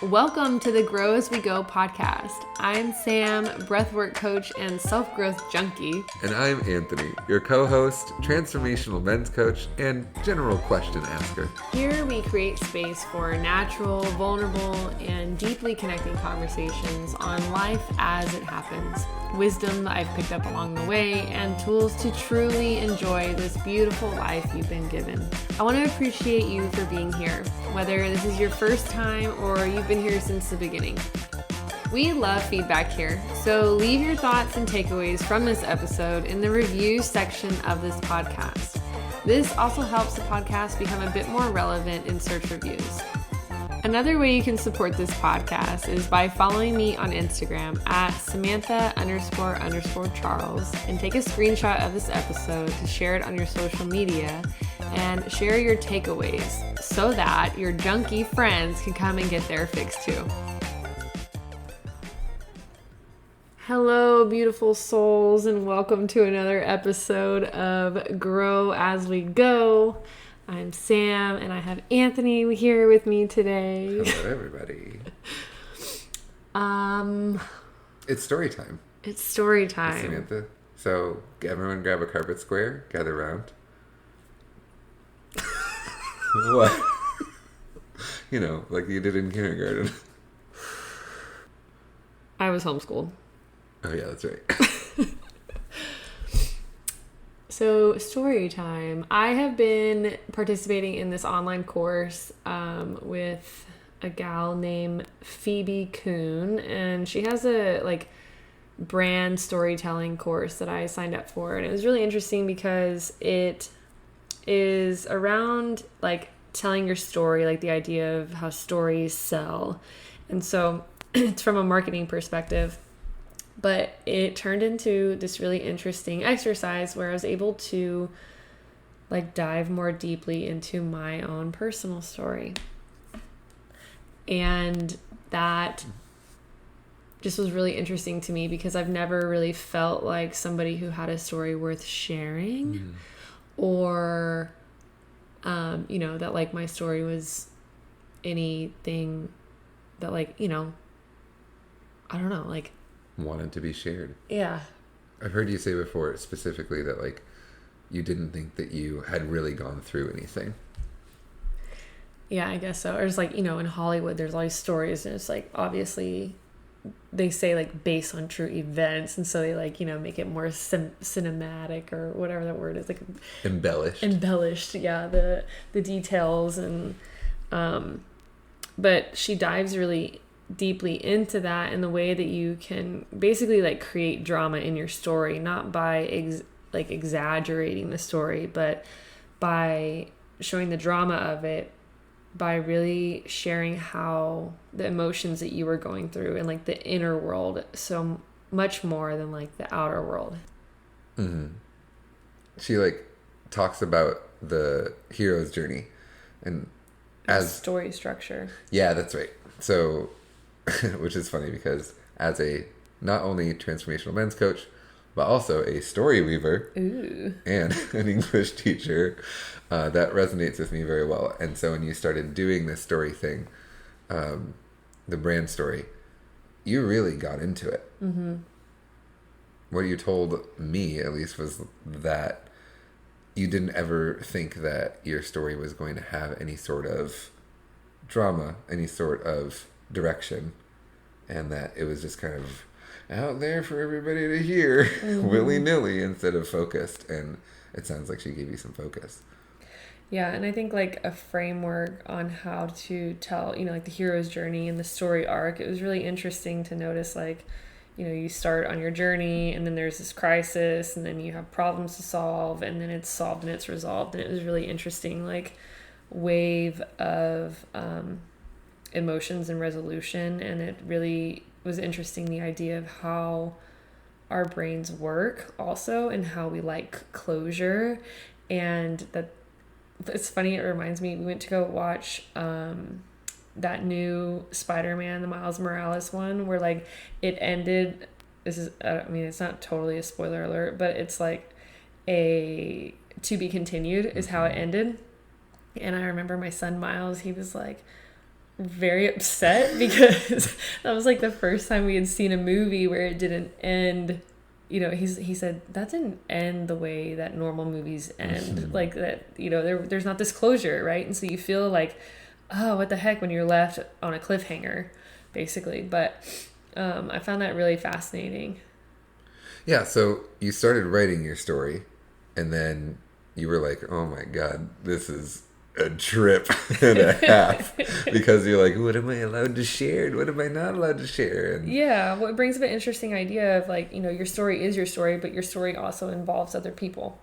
Welcome to the Grow As We Go podcast. I'm Sam, breathwork coach and self-growth junkie. And I'm Anthony, your co-host, transformational men's coach, and general question asker. Here we create space for natural, vulnerable, and deeply connecting conversations on life as it happens, wisdom that I've picked up along the way, and tools to truly enjoy this beautiful life you've been given. I want to appreciate you for being here, whether this is your first time or you've been here since the beginning. We love feedback here, so leave your thoughts and takeaways from this episode in the review section of this podcast. This also helps the podcast become a bit more relevant in search reviews. Another way you can support this podcast is by following me on Instagram at Samantha__Charles and take a screenshot of this episode to share it on your social media and share your takeaways so that your junkie friends can come and get their fix too. Hello, beautiful souls, and welcome to another episode of Grow As We Go. I'm Sam, and I have Anthony here with me today. Hello, everybody. It's story time. It's story time. Samantha. So, everyone grab a carpet square, gather around. What? You know, like you did in kindergarten. I was homeschooled. Oh, yeah, that's right. So, story time. I have been participating in this online course with a gal named Phoebe Kuhn, and she has a brand storytelling course that I signed up for, and it was really interesting because it is around telling your story, the idea of how stories sell. And so it's from a marketing perspective, but it turned into this really interesting exercise where I was able to dive more deeply into my own personal story. And that just was really interesting to me because I've never really felt like somebody who had a story worth sharing or that my story was anything that I don't know, wanted to be shared. Yeah. I've heard you say before specifically that you didn't think that you had really gone through anything. Yeah, I guess so. Or it's in Hollywood there's all these stories and it's obviously they say based on true events, and so they make it more cinematic or whatever that word is, embellished, yeah, the details. And but she dives really deeply into that in the way that you can basically create drama in your story, not by exaggerating the story, but by showing the drama of it, by really sharing how the emotions that you were going through and the inner world so much more than the outer world. Mm-hmm. She talks about the hero's journey and as story structure. Yeah, that's right. So, which is funny because as a not only transformational men's coach, but also a story weaver and an English teacher, that resonates with me very well. And so when you started doing this story thing, the brand story, you really got into it. Mm-hmm. What you told me, at least, was that you didn't ever think that your story was going to have any sort of drama, any sort of direction, and that it was just kind of out there for everybody to hear, willy-nilly, instead of focused. And it sounds like she gave you some focus. Yeah, and I think a framework on how to tell, the hero's journey and the story arc. It was really interesting to notice you start on your journey and then there's this crisis and then you have problems to solve and then it's solved and it's resolved. And it was really interesting, wave of emotions and resolution. And it really was interesting, the idea of how our brains work also and how we like closure. And that it's funny, it reminds me, we went to go watch that new Spider-Man, the Miles Morales one, where it ended, this is, it's not totally a spoiler alert, but it's a to be continued is how it ended. And I remember my son Miles, he was like, very upset because that was like the first time we had seen a movie where it didn't end. You know, he said that didn't end the way that normal movies end. Like that, you know, there's not this closure, right? And so you feel like, oh, what the heck, when you're left on a cliffhanger, basically. But I found that really fascinating. Yeah, so you started writing your story, and then you were like, oh my God, this is a trip and a half. Because you're like, what am I allowed to share? And what am I not allowed to share? And Yeah, well, it brings up an interesting idea of like, you know, your story is your story, but your story also involves other people.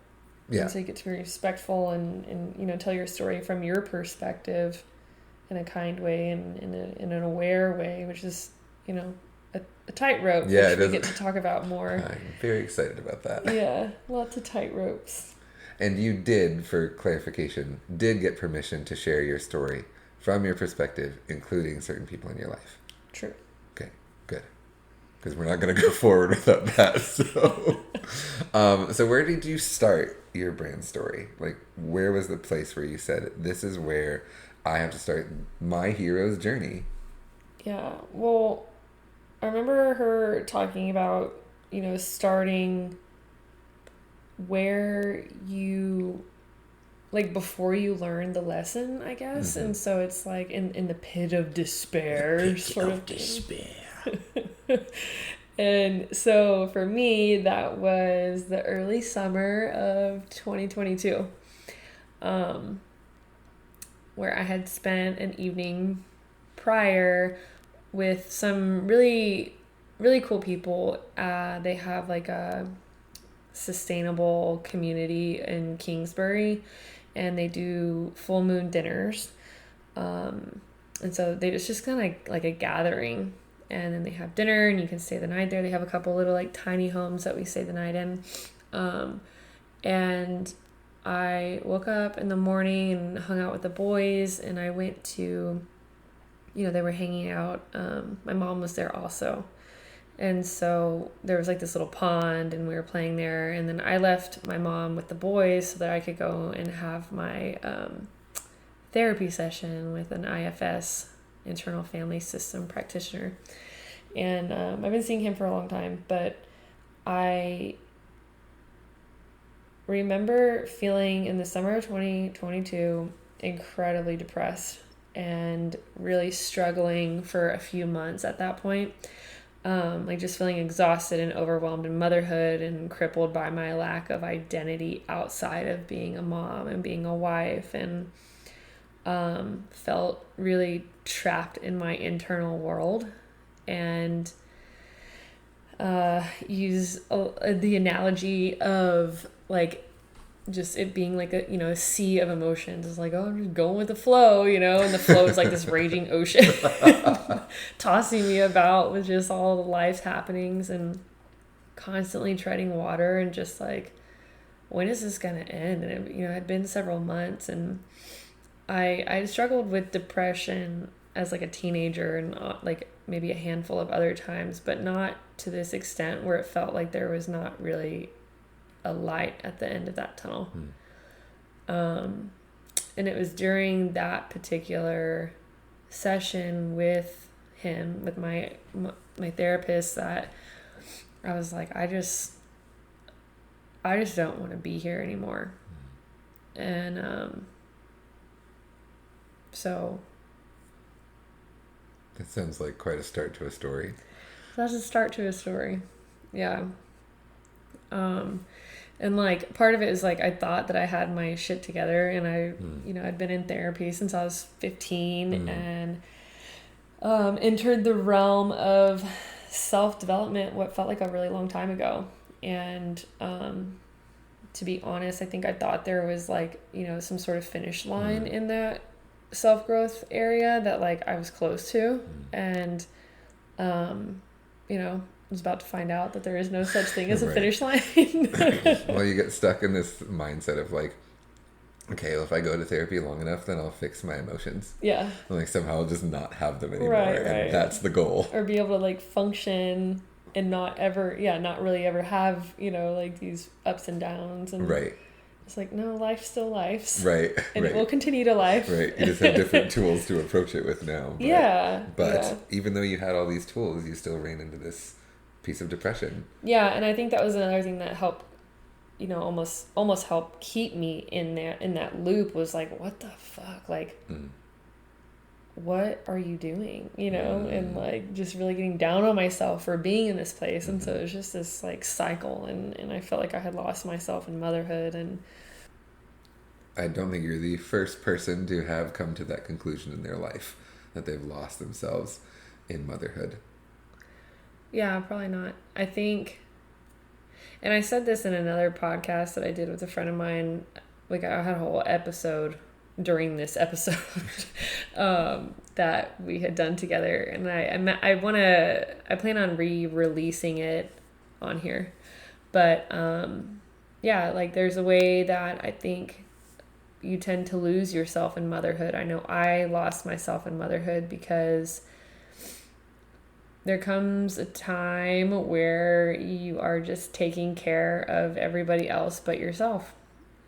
yeah. And so you get to be respectful and you know, tell your story from your perspective in a kind way and in an aware way, which is, you know, a tightrope, Yeah, which we get to talk about more. I'm very excited about that. Yeah, lots of tightropes. And you did, for clarification, did get permission to share your story from your perspective, including certain people in your life. True. Okay, good. Because we're not going to go forward without that. So where did you start your brand story? Like, where was the place where you said, this is where I have to start my hero's journey? Yeah, well, I remember her talking about, you know, starting where you, like, before you learn the lesson, I guess. Mm-hmm. And so it's like in the pit of despair, sort of despair. And so for me, that was the early summer of 2022, where I had spent an evening prior with some really, really cool people. They have like a sustainable community in Kingsbury, and they do full moon dinners. And so it's just kind of like a gathering, and then they have dinner and you can stay the night there. They have a couple little like tiny homes that we stay the night in. And I woke up in the morning and hung out with the boys, and I went to, you know, they were hanging out. My mom was there also. And so there was like this little pond and we were playing there. And then I left my mom with the boys so that I could go and have my therapy session with an IFS, internal family system practitioner. And I've been seeing him for a long time, but I remember feeling in the summer of 2022 incredibly depressed and really struggling for a few months at that point. Like just feeling exhausted and overwhelmed in motherhood and crippled by my lack of identity outside of being a mom and being a wife, and felt really trapped in my internal world, and use the analogy of like just it being like a, you know, a sea of emotions. It's like, oh, I'm just going with the flow, you know, and the flow is like this raging ocean tossing me about with just all the life's happenings and constantly treading water and just like, when is this gonna end? And it, you know, it had been several months, and I struggled with depression as like a teenager and like maybe a handful of other times, but not to this extent where it felt like there was not really a light at the end of that tunnel. And it was during that particular session with him, with my therapist, that I was like, I just don't want to be here anymore. And so that sounds like quite a start to a story. That's a start to a story. Yeah. And like part of it is like I thought that I had my shit together, and I you know, I'd been in therapy since I was 15 and entered the realm of self-development what felt like a really long time ago. And to be honest, I think I thought there was like, you know, some sort of finish line in that self-growth area that like I was close to, and you know, I was about to find out that there is no such thing as a finish line. Well, you get stuck in this mindset of like, okay, well, if I go to therapy long enough, then I'll fix my emotions. Yeah. And like somehow I'll just not have them anymore. Right. And that's the goal. Or be able to like function and not really ever have, you know, like these ups and downs. And right. It's like, no, life still lifes. Right. And right. it will continue to life. Right. You just have different tools to approach it with now. But, yeah. But yeah. even though you had all these tools, you still ran into this piece of depression. Yeah, and I think that was another thing that helped, almost helped keep me in that loop, was like, what the fuck? Like, what are you doing? And like just really getting down on myself for being in this place. And so it was just this like cycle, and I felt like I had lost myself in motherhood. And I don't think you're the first person to have come to that conclusion in their life, that they've lost themselves in motherhood. Yeah, probably not. I think, and I said this in another podcast that I did with a friend of mine, like I had a whole episode during this episode that we had done together, and I plan on re-releasing it on here, but yeah, like there's a way that I think you tend to lose yourself in motherhood. I know I lost myself in motherhood because there comes a time where you are just taking care of everybody else but yourself.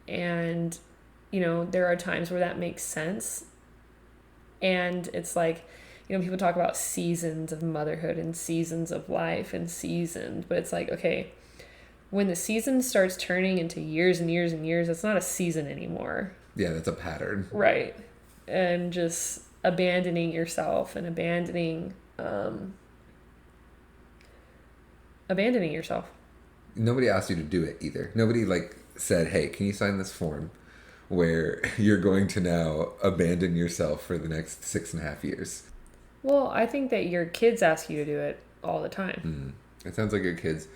And, there are times where that makes sense. And it's like, people talk about seasons of motherhood and seasons of life and seasons. But it's like, okay, when the season starts turning into years and years and years, it's not a season anymore. Yeah, that's a pattern. Right. And just abandoning yourself and abandoning yourself. Nobody asked you to do it either. Nobody said, hey, can you sign this form where you're going to now abandon yourself for the next 6.5 years? Well, I think that your kids ask you to do it all the time. It sounds like your kids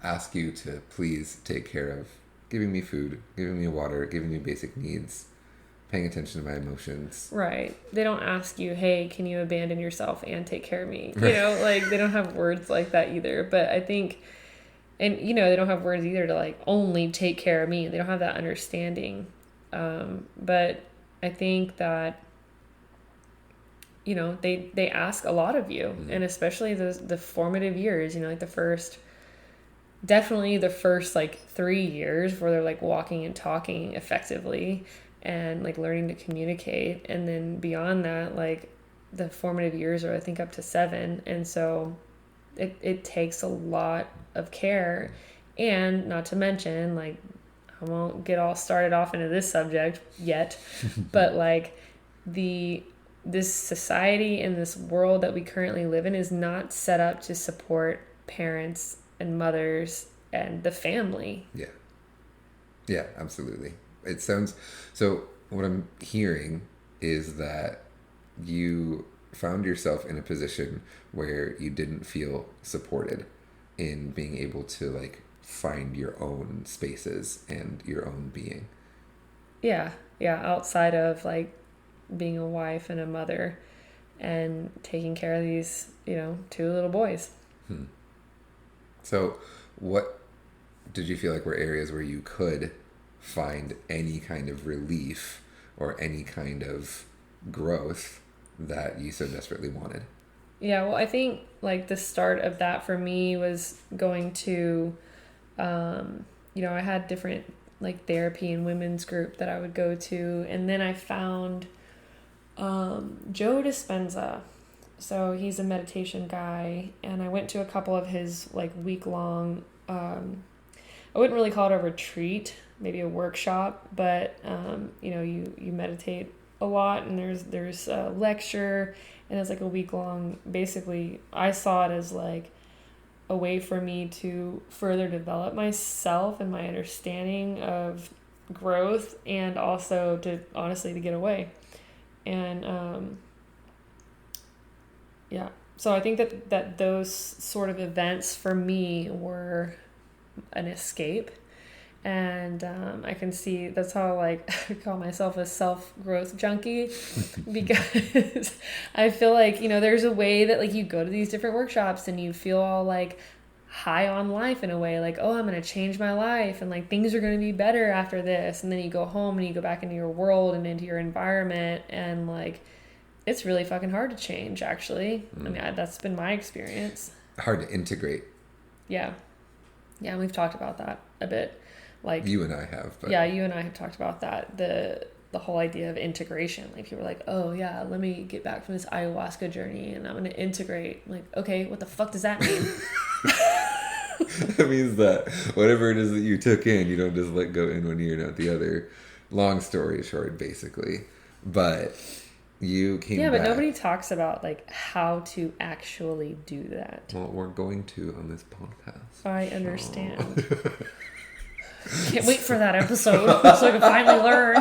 ask you to please take care of giving me food, giving me water, giving me basic needs, paying attention to my emotions. Right. They don't ask you, hey, can you abandon yourself and take care of me? They don't have words like that either. But I think, and they don't have words either to only take care of me. They don't have that understanding. But I think that, they ask a lot of you, and especially the formative years, definitely the first 3 years where they're walking and talking effectively and learning to communicate. And then beyond that, the formative years are, I think, up to 7. And so it takes a lot of care, and not to mention, I won't get all started off into this subject yet, but this society and this world that we currently live in is not set up to support parents and mothers and the family. Yeah, absolutely. It sounds, so what I'm hearing is that you found yourself in a position where you didn't feel supported in being able to find your own spaces and your own being. Yeah, outside of being a wife and a mother and taking care of these 2 little boys. So what did you feel were areas where you could find any kind of relief or any kind of growth that you so desperately wanted? Yeah, well, I think the start of that for me was going to, I had different therapy and women's group that I would go to. And then I found Joe Dispenza. So he's a meditation guy, and I went to a couple of his week-long, I wouldn't really call it a retreat, maybe a workshop, but you meditate a lot, and there's a lecture, and it's a week-long. Basically, I saw it as a way for me to further develop myself and my understanding of growth, and also to get away. And yeah, so I think that those sort of events for me were an escape. And I can see that's how I call myself a self-growth junkie, because I feel there's a way that you go to these different workshops and you feel all high on life in a way, oh, I'm going to change my life, and things are going to be better after this. And then you go home and you go back into your world and into your environment, and it's really fucking hard to change, actually. I mean, that's been my experience. Hard to integrate. Yeah, and we've talked about that a bit. Like, you and I have, but yeah, you and I have talked about that. The whole idea of integration. Like, people are like, oh yeah, let me get back from this ayahuasca journey and I'm going to integrate. I'm like, okay, what the fuck does that mean? That means that whatever it is that you took in, you don't just let go in one ear and out the other. Long story short, basically. But you came back. Yeah, but nobody talks about like how to actually do that. Well, we're going to on this podcast. I understand. Can't wait for that episode so I can finally learn.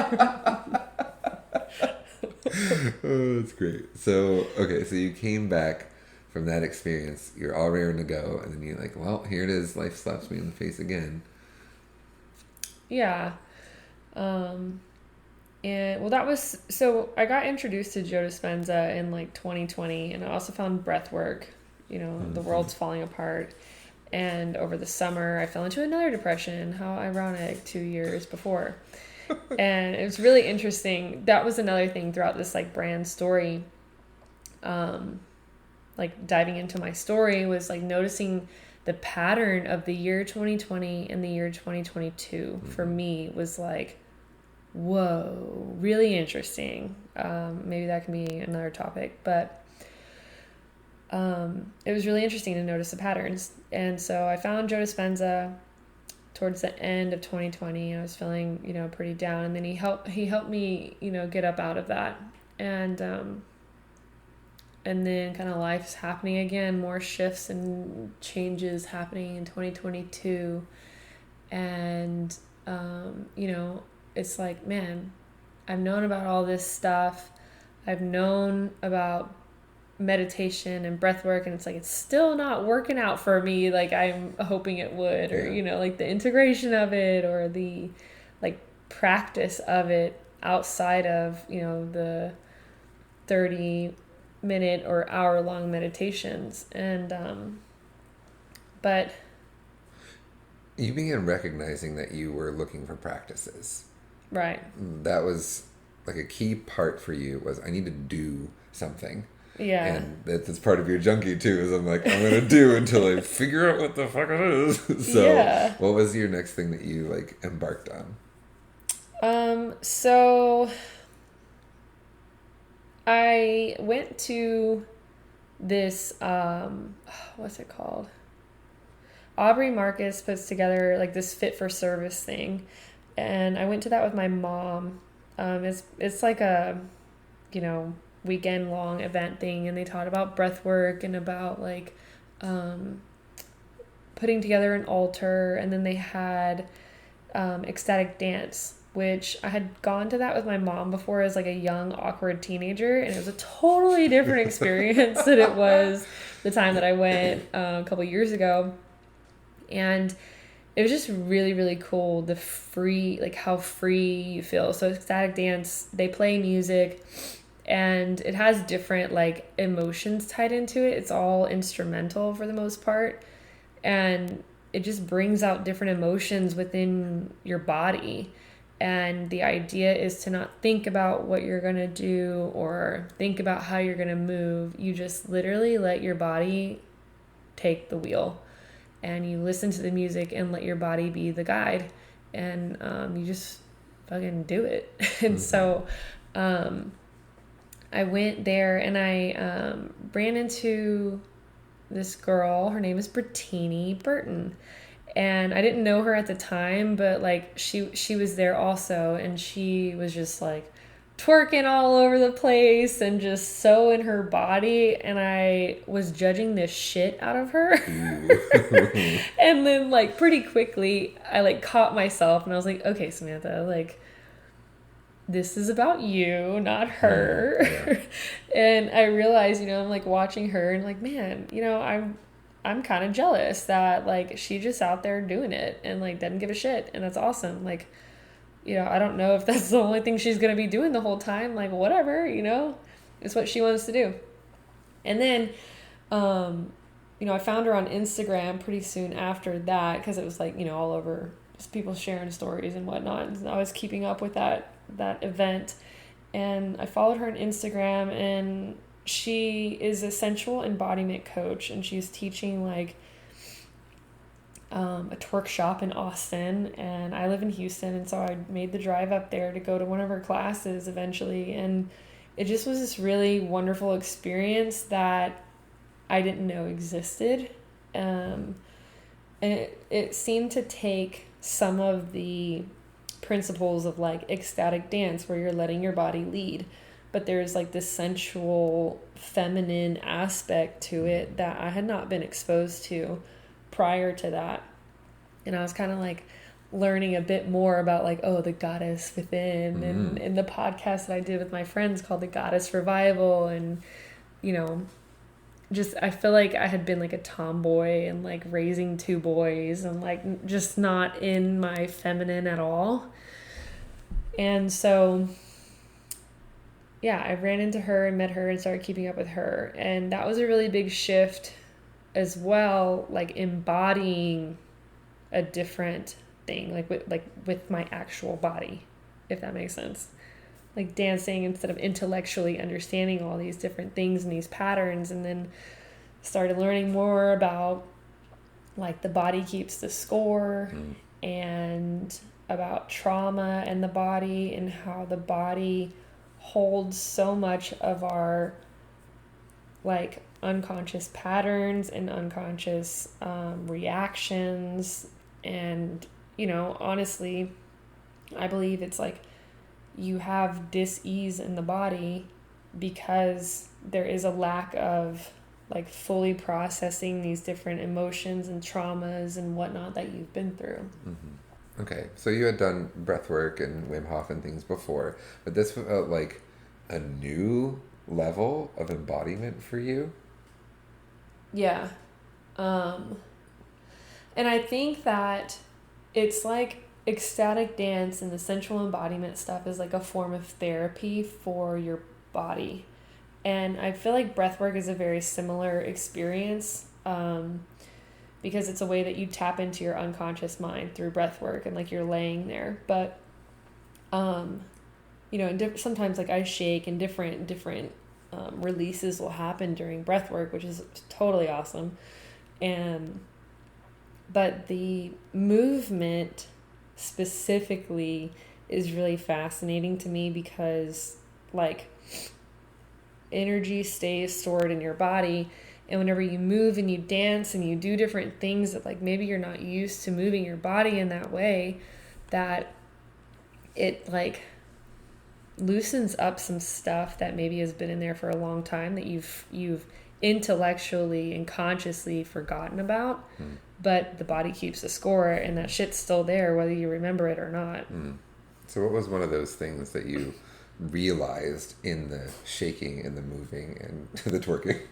Oh, that's great. So, okay, so you came back from that experience. You're all raring to go, and then you're like, well, here it is. Life slaps me in the face again. Yeah. And well, that was, so I got introduced to Joe Dispenza in like 2020, and I also found breath work, the world's falling apart. And over the summer, I fell into another depression. How ironic, 2 years before. And it was really interesting. That was another thing throughout this like brand story. Like diving into my story was like noticing the pattern of the year 2020 and the year 2022 for me was like, whoa, really interesting. Maybe that can be another topic, but it was really interesting to notice the patterns. And so I found Joe Dispenza towards the end of 2020. I was feeling, pretty down, and then he helped me, get up out of that. And then kind of life's happening again, more shifts and changes happening in 2022. And, it's like, man, I've known about all this stuff. I've known about meditation and breath work, and it's like, it's still not working out for me like I'm hoping it would, or, like the integration of it or the like practice of it outside of, the 30-minute or hour-long meditations. And but you began recognizing that you were looking for practices. Right. That was like a key part for you, was I need to do something. Yeah. And that's part of your junkie too, is I'm like, I'm going to do until I figure out what the fuck it is. So what was your next thing that you like embarked on? So I went to this, what's it called? Aubrey Marcus puts together like this fit for service thing. And I went to that with my mom. It's like a, weekend long event thing. And they taught about breath work and about like, putting together an altar. And then they had, ecstatic dance, which I had gone to that with my mom before as like a young, awkward teenager. And it was a totally different experience than it was the time that I went a couple years ago. And it was just really, really cool. How free you feel. So ecstatic dance, they play music and it has different like emotions tied into it. It's all instrumental for the most part. And it just brings out different emotions within your body. And the idea is to not think about what you're going to do or think about how you're going to move. You just literally let your body take the wheel. And you listen to the music and let your body be the guide. And you just fucking do it. And so I went there and I ran into this girl. Her name is Brittany Burton. And I didn't know her at the time, but like she was there also. And she was just like twerking all over the place and just so in her body, and I was judging this shit out of her. And then like pretty quickly I like caught myself and I was like, okay, Samantha, like this is about you, not her. Yeah. And I realized, I'm like watching her and like, man, I'm kind of jealous that like she just out there doing it and like doesn't give a shit, and that's awesome. Like, I don't know if that's the only thing she's going to be doing the whole time. Like, whatever, it's what she wants to do. And then, I found her on Instagram pretty soon after that because it was like, all over, just people sharing stories and whatnot. And I was keeping up with that event. And I followed her on Instagram, and she is a sensual embodiment coach, and she's teaching like a twerk shop in Austin, and I live in Houston, and so I made the drive up there to go to one of her classes eventually, and it just was this really wonderful experience that I didn't know existed. And it seemed to take some of the principles of like ecstatic dance where you're letting your body lead, but there's like this sensual feminine aspect to it that I had not been exposed to prior to that. And I was kind of like learning a bit more about like, oh, the goddess within, and in the podcast that I did with my friends called the Goddess Revival, and you know, just I feel like I had been like a tomboy and like raising two boys and like just not in my feminine at all. And so yeah, I ran into her and met her and started keeping up with her, and that was a really big shift as well, like embodying a different thing, with my actual body, if that makes sense. Like dancing instead of intellectually understanding all these different things and these patterns, and then started learning more about like the body keeps the score and about trauma and the body and how the body holds so much of our like unconscious patterns and unconscious reactions. And you know, honestly, I believe it's like you have dis-ease in the body because there is a lack of like fully processing these different emotions and traumas and whatnot that you've been through. Okay, so you had done breath work and Wim Hof and things before, but this felt like a new level of embodiment for you? Yeah. And I think that it's like ecstatic dance and the sensual embodiment stuff is like a form of therapy for your body. And I feel like breathwork is a very similar experience, because it's a way that you tap into your unconscious mind through breathwork and like you're laying there. But, you know, sometimes like I shake and different releases will happen during breathwork, which is totally awesome. But the movement specifically is really fascinating to me because like energy stays stored in your body, and whenever you move and you dance and you do different things that like maybe you're not used to moving your body in that way, that it like loosens up some stuff that maybe has been in there for a long time that you've intellectually and consciously forgotten about. But the body keeps the score, and that shit's still there whether you remember it or not. So what was one of those things that you realized in the shaking and the moving and the twerking?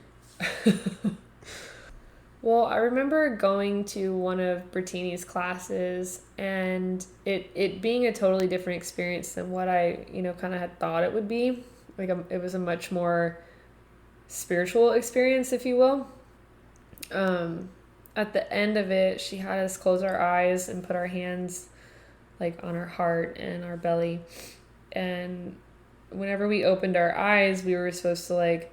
Well, I remember going to one of Bertini's classes and it being a totally different experience than what I, you know, kind of had thought it would be. Like it was a much more spiritual experience, if you will. At the end of it, she had us close our eyes and put our hands like on our heart and our belly. And whenever we opened our eyes, we were supposed to like,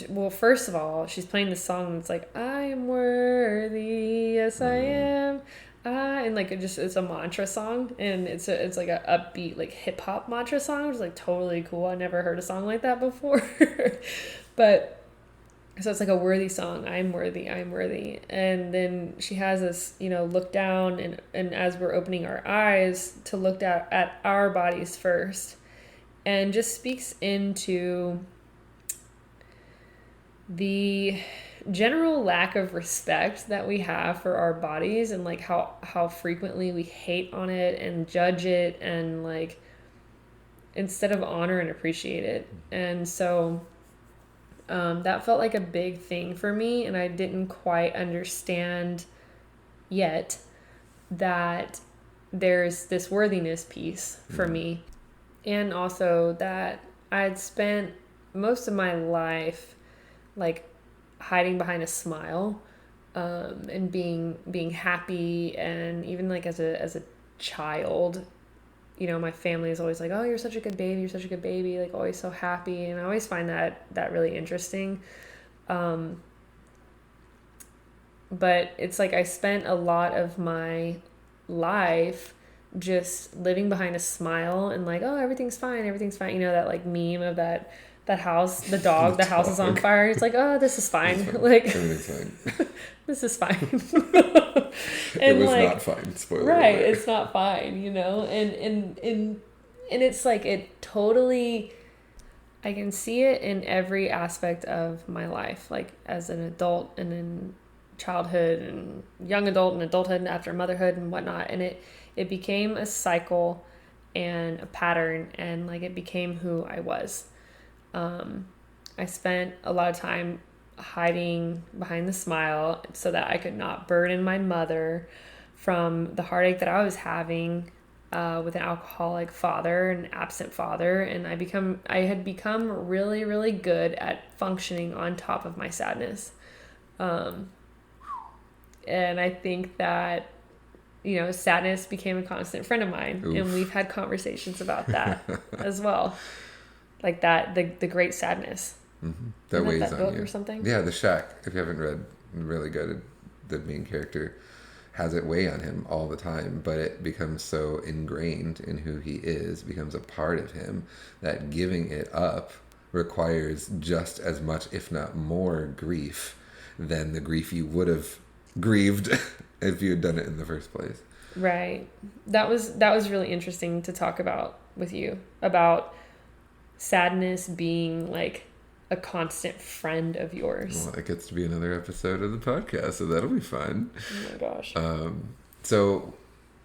well, first of all, she's playing this song that's like, I am worthy, yes I am. And like it's a mantra song, and it's like a upbeat like hip hop mantra song, which is like totally cool. I never heard a song like that before. But so it's like a worthy song. I'm worthy, I'm worthy. And then she has us, you know, look down and as we're opening our eyes to look at our bodies first, and just speaks into the general lack of respect that we have for our bodies, and like how frequently we hate on it and judge it, and like instead of honor and appreciate it. And so that felt like a big thing for me, and I didn't quite understand yet that there's this worthiness piece for me. And also that I had spent most of my life like hiding behind a smile, and being happy, and even like as a child, you know, my family is always like, oh, you're such a good baby, like always so happy. And I always find that really interesting. But it's like I spent a lot of my life just living behind a smile and like, oh, everything's fine, everything's fine. You know, that like meme of that house, the dog, the house is on fire. It's like, oh, this is fine. Like, everything's fine. This is fine. It was like, not fine. Spoiler right, alert. it's not fine, you know? And it's like it totally, I can see it in every aspect of my life, like as an adult and in childhood and young adult and adulthood and after motherhood and whatnot. And it became a cycle and a pattern, and like it became who I was. I spent a lot of time hiding behind the smile so that I could not burden my mother from the heartache that I was having with an alcoholic father, an absent father. And I had become really, really good at functioning on top of my sadness. And I think that, you know, sadness became a constant friend of mine. Oof. And we've had conversations about that as well. Like that, the great sadness. Mm-hmm. That weighs that on book you. Or something? Yeah, The Shack. If you haven't read, really good. The main character has it weigh on him all the time, but it becomes so ingrained in who he is, becomes a part of him, that giving it up requires just as much, if not more, grief than the grief you would have grieved if you had done it in the first place. Right. That was really interesting to talk about with you, about sadness being like a constant friend of yours. Well, it gets to be another episode of the podcast, so that'll be fun. Oh my gosh. So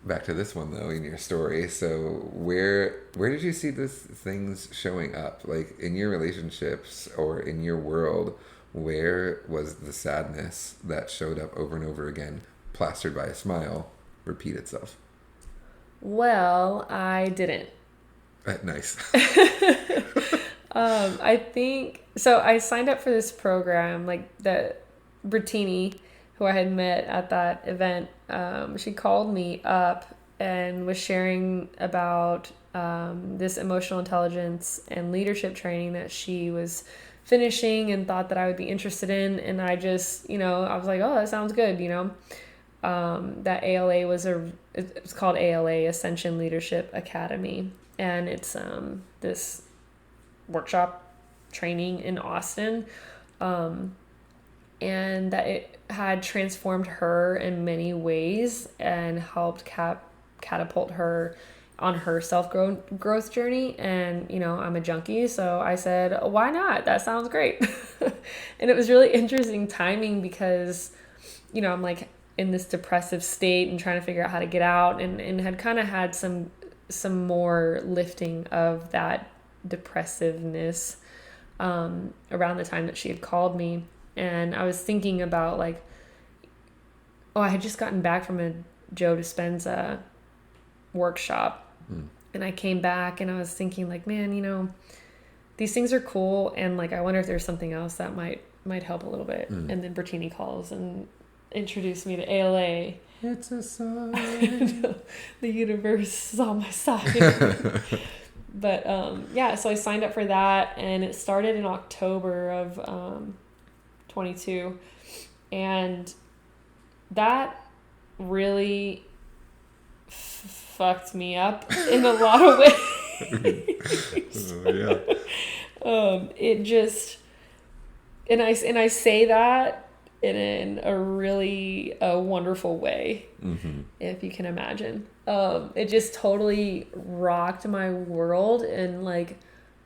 back to this one though, in your story. So where did you see these things showing up? Like in your relationships or in your world, where was the sadness that showed up over and over again, plastered by a smile, repeat itself? Well, I didn't. Nice. I think so. I signed up for this program, like the Brittini, who I had met at that event. She called me up and was sharing about this emotional intelligence and leadership training that she was finishing and thought that I would be interested in. And I just, you know, I was like, oh, that sounds good, you know. That ALA it's called ALA, Ascension Leadership Academy. And it's this workshop training in Austin. And that it had transformed her in many ways and helped catapult her on her self-growth journey. And, you know, I'm a junkie, so I said, why not? That sounds great. And it was really interesting timing because, you know, I'm like in this depressive state and trying to figure out how to get out, and had kind of had some more lifting of that depressiveness around the time that she had called me. And I was thinking about like, I had just gotten back from a Joe Dispenza workshop. And I came back and I was thinking like, man, you know, these things are cool, and like I wonder if there's something else that might help a little bit. And then Brittini calls and introduced me to ALA. It's a sign. The universe is on my side. But yeah, so I signed up for that, and it started in October of 22, and that really fucked me up in a lot of ways. It just, and I say that in a really wonderful way, if you can imagine. It just totally rocked my world and like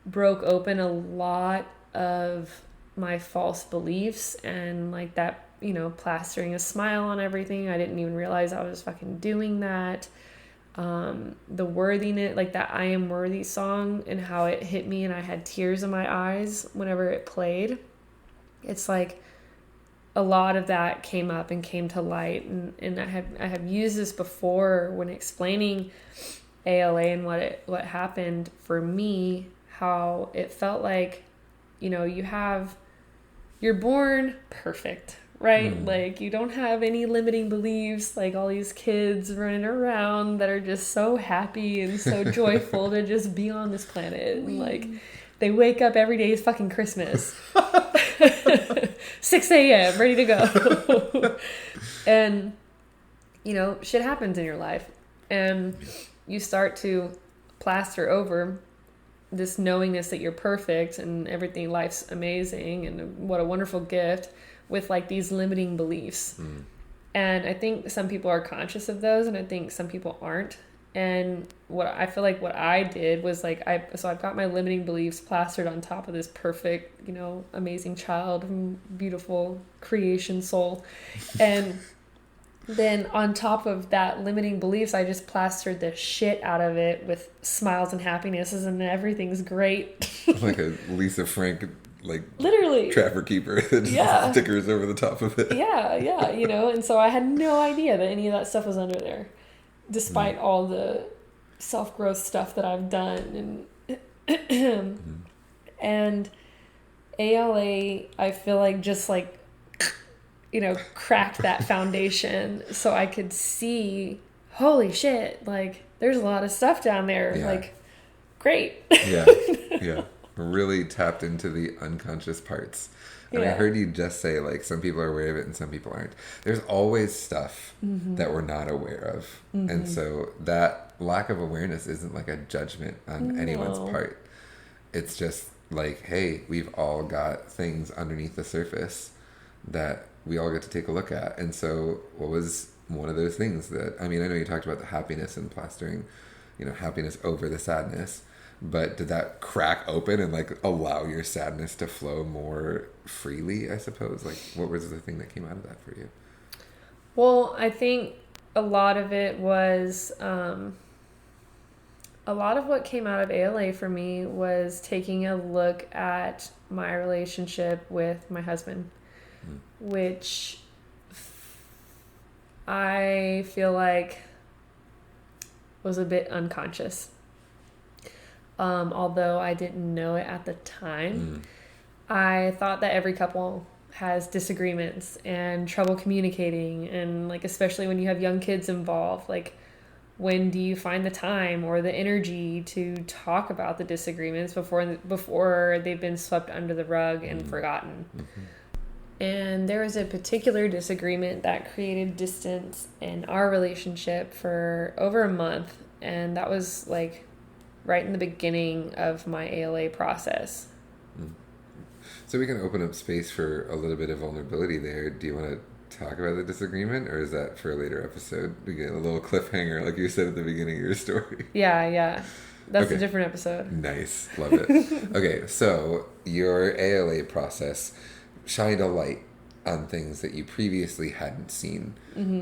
broke open a lot of my false beliefs, and like that, you know, plastering a smile on everything. I didn't even realize I was fucking doing that. The worthiness, like that I Am Worthy song, and how it hit me and I had tears in my eyes whenever it played. It's like a lot of that came up and came to light, and I have used this before when explaining ALA and what happened for me, how it felt like, you know, you're born perfect, right? Like you don't have any limiting beliefs, like all these kids running around that are just so happy and so joyful to just be on this planet. And like they wake up every day is fucking Christmas. 6 a.m. ready to go. And, shit happens in your life. And you start to plaster over this knowingness that you're perfect and everything, life's amazing and what a wonderful gift, with like these limiting beliefs. And I think some people are conscious of those, and I think some people aren't. And what I feel like what I did was like, I've got my limiting beliefs plastered on top of this perfect, amazing child, beautiful creation soul. And then on top of that limiting beliefs, I just plastered the shit out of it with smiles and happinesses, and everything's great. Like a Lisa Frank, like, literally Trapper Keeper that just stickers over the top of it. Yeah, and so I had no idea that any of that stuff was under there, despite all the self-growth stuff that I've done. And ALA, I feel like just like, cracked that foundation so I could see, holy shit, like there's a lot of stuff down there. Yeah. Like, great. Yeah. Really tapped into the unconscious parts. And I heard you just say, like, some people are aware of it and some people aren't. There's always stuff that we're not aware of. And so that lack of awareness isn't like a judgment on anyone's part. It's just like, hey, we've all got things underneath the surface that we all get to take a look at. And so what was one of those things that, I mean, I know you talked about the happiness and plastering, happiness over the sadness, but did that crack open and like allow your sadness to flow more freely, I suppose? Like, what was the thing that came out of that for you? Well, I think a lot of it was, a lot of what came out of ALA for me was taking a look at my relationship with my husband, which I feel like was a bit unconscious. Although I didn't know it at the time, I thought that every couple has disagreements and trouble communicating, and like, especially when you have young kids involved, like, when do you find the time or the energy to talk about the disagreements before they've been swept under the rug and forgotten? And there was a particular disagreement that created distance in our relationship for over a month, and that was like right in the beginning of my ALA process. So we can open up space for a little bit of vulnerability there. Do you want to talk about the disagreement, or is that for a later episode? We get a little cliffhanger, like you said at the beginning of your story. Yeah. That's a different episode. Nice. Love it. Okay, so your ALA process shined a light on things that you previously hadn't seen.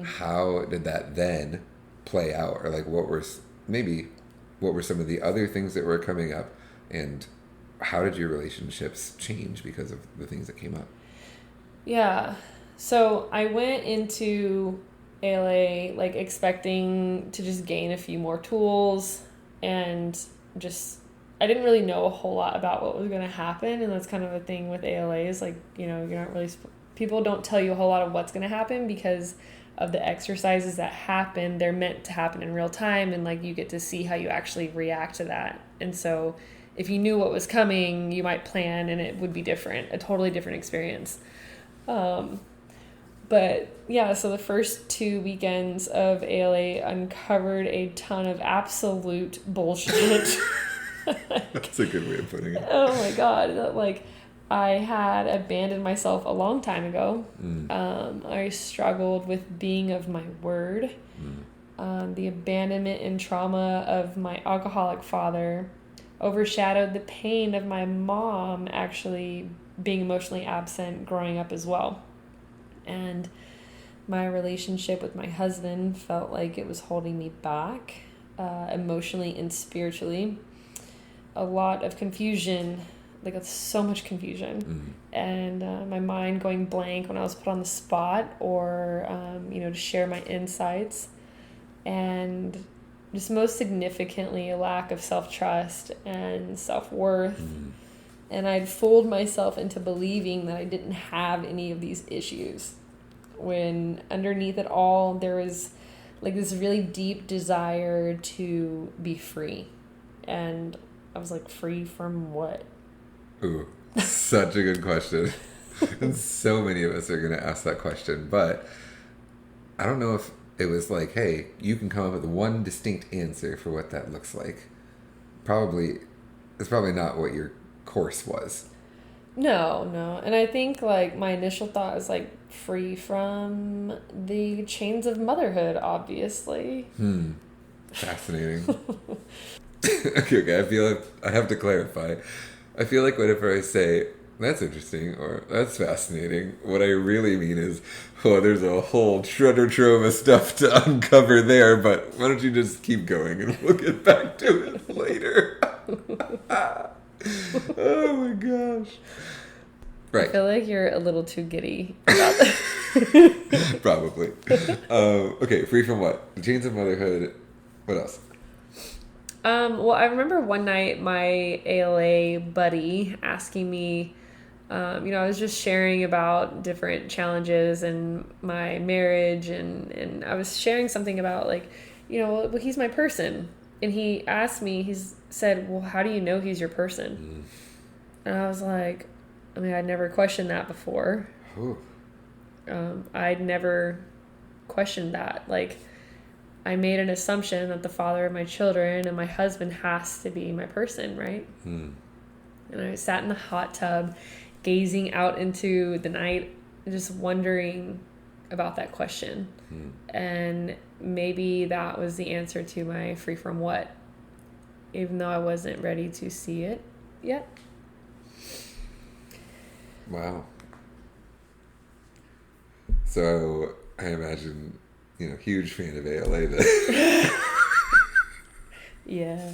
How did that then play out? Or like, what were some of the other things that were coming up, and how did your relationships change because of the things that came up? Yeah. So I went into ALA like expecting to just gain a few more tools, and just, I didn't really know a whole lot about what was going to happen. And that's kind of a thing with ALA is like, you're not really, people don't tell you a whole lot of what's going to happen because of the exercises that happen. They're meant to happen in real time, and like, you get to see how you actually react to that. And so if you knew what was coming, you might plan and it would be different, a totally different experience. But yeah, so the first 2 weekends of ALA uncovered a ton of absolute bullshit. That's a good way of putting it. Oh my God. Like, I had abandoned myself a long time ago. I struggled with being of my word. The abandonment and trauma of my alcoholic father overshadowed the pain of my mom actually being emotionally absent growing up as well. And my relationship with my husband felt like it was holding me back, emotionally and spiritually. A lot of confusion, like so much confusion, and my mind going blank when I was put on the spot, or to share my insights, and just most significantly a lack of self-trust and self-worth. And I'd fooled myself into believing that I didn't have any of these issues, when underneath it all there was like this really deep desire to be free. And I was like, free from what? Ooh, such a good question. And so many of us are going to ask that question. But I don't know if it was like, hey, you can come up with one distinct answer for what that looks like. Probably, it's probably not what your course was. No. And I think like my initial thought is like free from the chains of motherhood, obviously. Fascinating. Okay, I feel like I have to clarify. I feel like whenever I say, that's interesting or that's fascinating, what I really mean is, oh, there's a whole treasure trove of stuff to uncover there, but why don't you just keep going and we'll get back to it later. Oh my gosh. Right. I feel like you're a little too giddy about that. Probably. Okay, free from what? The chains of motherhood. What else? Well, I remember one night my ALA buddy asking me, I was just sharing about different challenges in my marriage, and I was sharing something about like, well, he's my person. And he asked me, said, well, how do you know he's your person? And I was like, I'd never questioned that before. I'd never questioned that. Like, I made an assumption that the father of my children and my husband has to be my person, right? And I sat in the hot tub, gazing out into the night, just wondering about that question. And maybe that was the answer to my free from what, even though I wasn't ready to see it yet. Wow. So I imagine, huge fan of ALA then. Yeah.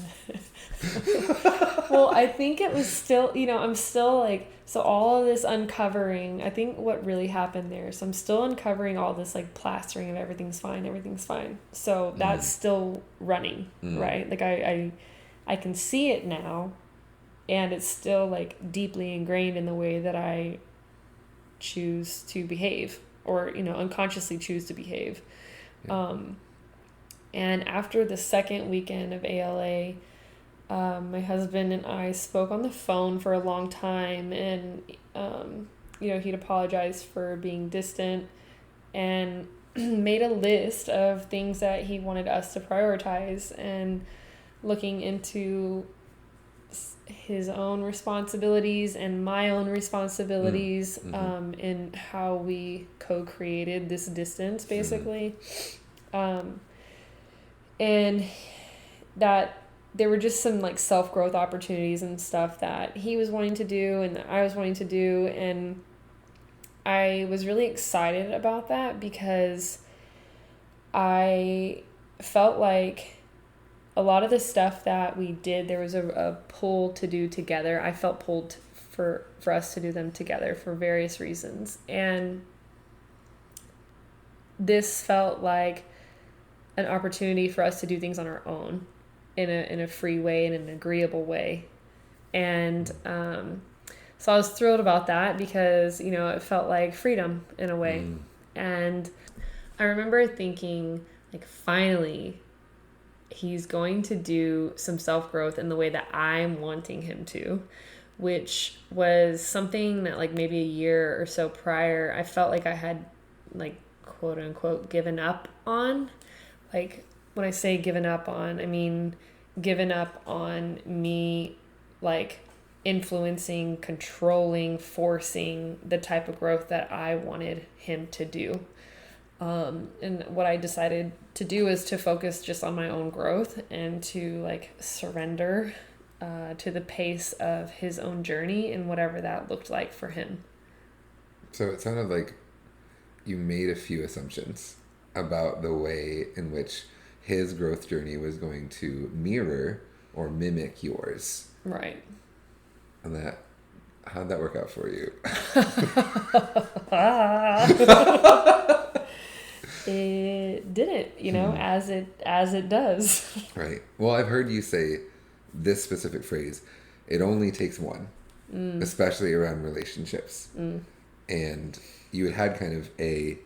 Well, I think it was still, I'm still like, so all of this uncovering, I think what really happened there, so I'm still uncovering all this like plastering of everything's fine. So that's still running, right? Like I can see it now, and it's still like deeply ingrained in the way that I choose to behave, or, unconsciously choose to behave. Yeah. And after the second weekend of ALA, my husband and I spoke on the phone for a long time, and, he'd apologized for being distant and made a list of things that he wanted us to prioritize, and looking into his own responsibilities and my own responsibilities in how we co-created this distance, basically. And that there were just some like self-growth opportunities and stuff that he was wanting to do and that I was wanting to do, and I was really excited about that because I felt like a lot of the stuff that we did, there was a pull to do together. I felt pulled for us to do them together for various reasons. And this felt like an opportunity for us to do things on our own in a free way, in an agreeable way. And so I was thrilled about that because, it felt like freedom in a way. And I remember thinking, like, finally, he's going to do some self-growth in the way that I'm wanting him to, which was something that like maybe a year or so prior, I felt like I had like quote unquote given up on. Like when I say given up on, I mean given up on me like influencing, controlling, forcing the type of growth that I wanted him to do. And what I decided to do is to focus just on my own growth and to like surrender to the pace of his own journey and whatever that looked like for him. So it sounded like you made a few assumptions about the way in which his growth journey was going to mirror or mimic yours. Right. And how'd that work out for you? It didn't, as it does. Right. Well, I've heard you say this specific phrase, it only takes one, especially around relationships. And you had kind of an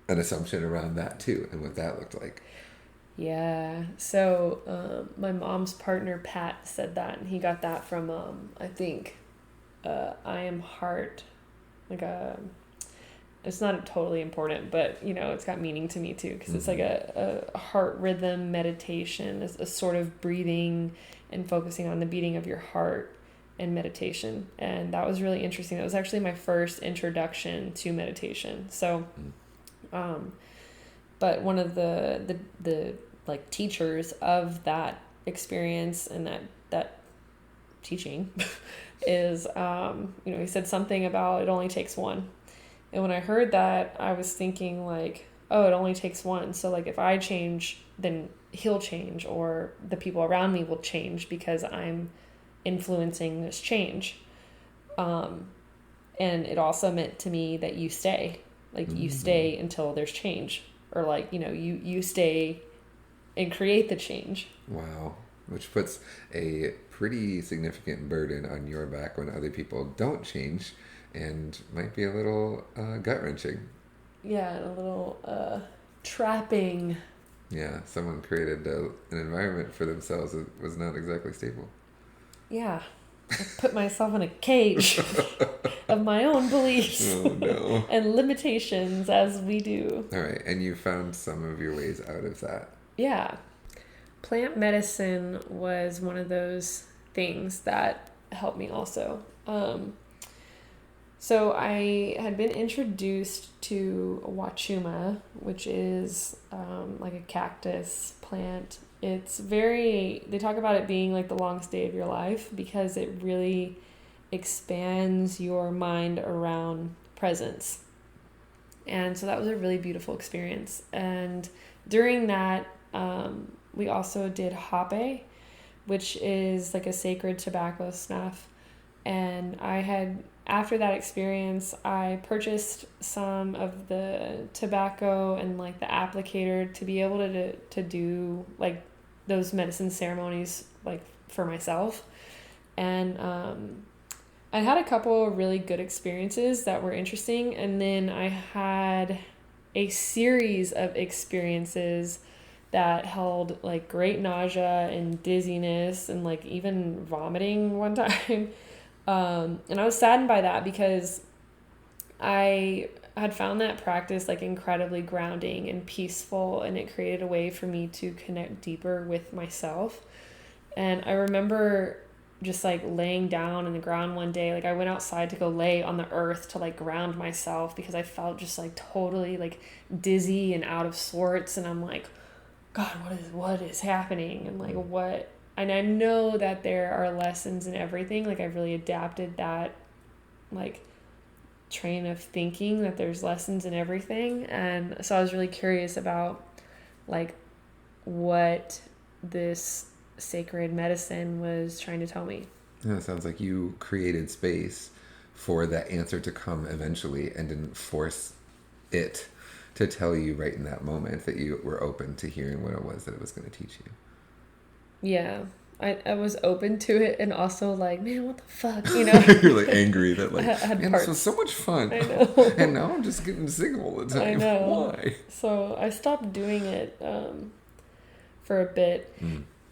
assumption around that too, and what that looked like. Yeah. So my mom's partner, Pat, said that, and he got that from, I think, I Am Heart, like it's not totally important, but you know, it's got meaning to me too, because it's like a heart rhythm meditation, a sort of breathing and focusing on the beating of your heart and meditation. And that was really interesting. That was actually my first introduction to meditation. So but one of the like teachers of that experience and that teaching is you know, he said something about it only takes one. And when I heard that, I was thinking like, oh, it only takes one. So like if I change, then he'll change, or the people around me will change because I'm influencing this change. And it also meant to me that you stay. Like you stay until there's change. Or like, you know, you stay and create the change. Wow. Which puts a pretty significant burden on your back when other people don't change, and might be a little gut-wrenching. Yeah, and a little trapping. Yeah, someone created an environment for themselves that was not exactly stable. Yeah, I put myself in a cage of my own beliefs and limitations, as we do. All right, and you found some of your ways out of that. Yeah. Plant medicine was one of those things that helped me also. So I had been introduced to wachuma, which is like a cactus plant. It's they talk about it being like the longest day of your life because it really expands your mind around presence. And so that was a really beautiful experience. And during that, we also did hape, which is like a sacred tobacco snuff. And after that experience, I purchased some of the tobacco and like the applicator to be able to do like those medicine ceremonies like for myself. And I had a couple of really good experiences that were interesting. And then I had a series of experiences that held like great nausea and dizziness and like even vomiting one time. And I was saddened by that because I had found that practice like incredibly grounding and peaceful, and it created a way for me to connect deeper with myself. And I remember just like laying down on the ground one day, like I went outside to go lay on the earth to like ground myself because I felt just like totally like dizzy and out of sorts. And I'm like, God, what is happening? And like and I know that there are lessons in everything. Like I've really adapted that like train of thinking that there's lessons in everything. And so I was really curious about like what this sacred medicine was trying to tell me. Yeah, it sounds like you created space for that answer to come eventually and didn't force it to tell you right in that moment, that you were open to hearing what it was that it was going to teach you. Yeah. I was open to it, and also like, man, what the fuck, you know? You're like angry that like, man, parts. this was so much fun. I know. And now I'm just getting sick all the time. I know. Why? So I stopped doing it for a bit.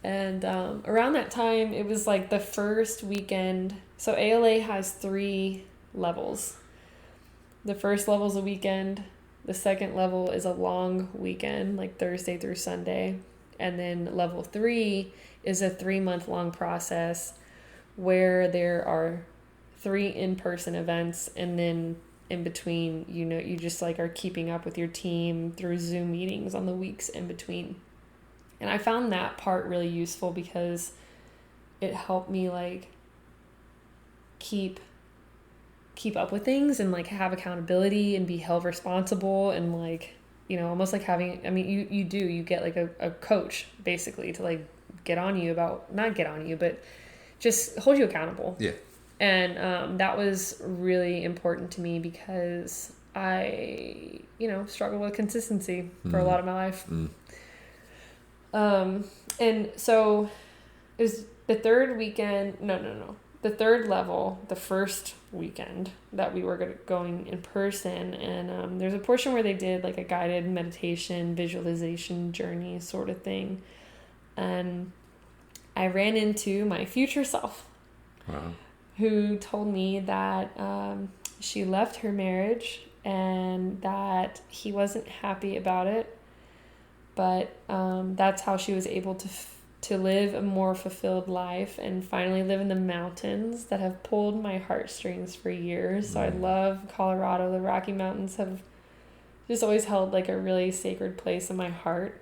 And around that time, it was like the first weekend. So ALA has 3 levels. The first level is a weekend. The second level is a long weekend, like Thursday through Sunday. And then level 3 is a 3-month-long process where there are 3 in-person events, and then in between, you know, you just like are keeping up with your team through Zoom meetings on the weeks in between. And I found that part really useful because it helped me like keep up with things and like have accountability and be held responsible, and like, you know, almost like having, I mean, you get like a coach basically to like not get on you, but just hold you accountable. Yeah. And that was really important to me because I, you know, struggle with consistency for a lot of my life. And so it was the third weekend, the third level, the first weekend that we were going in person. And there's a portion where they did like a guided meditation, visualization journey sort of thing. And I ran into my future self. Wow. Who told me that she left her marriage and that he wasn't happy about it, but that's how she was able to live a more fulfilled life and finally live in the mountains that have pulled my heartstrings for years. So I love Colorado. The Rocky Mountains have just always held like a really sacred place in my heart.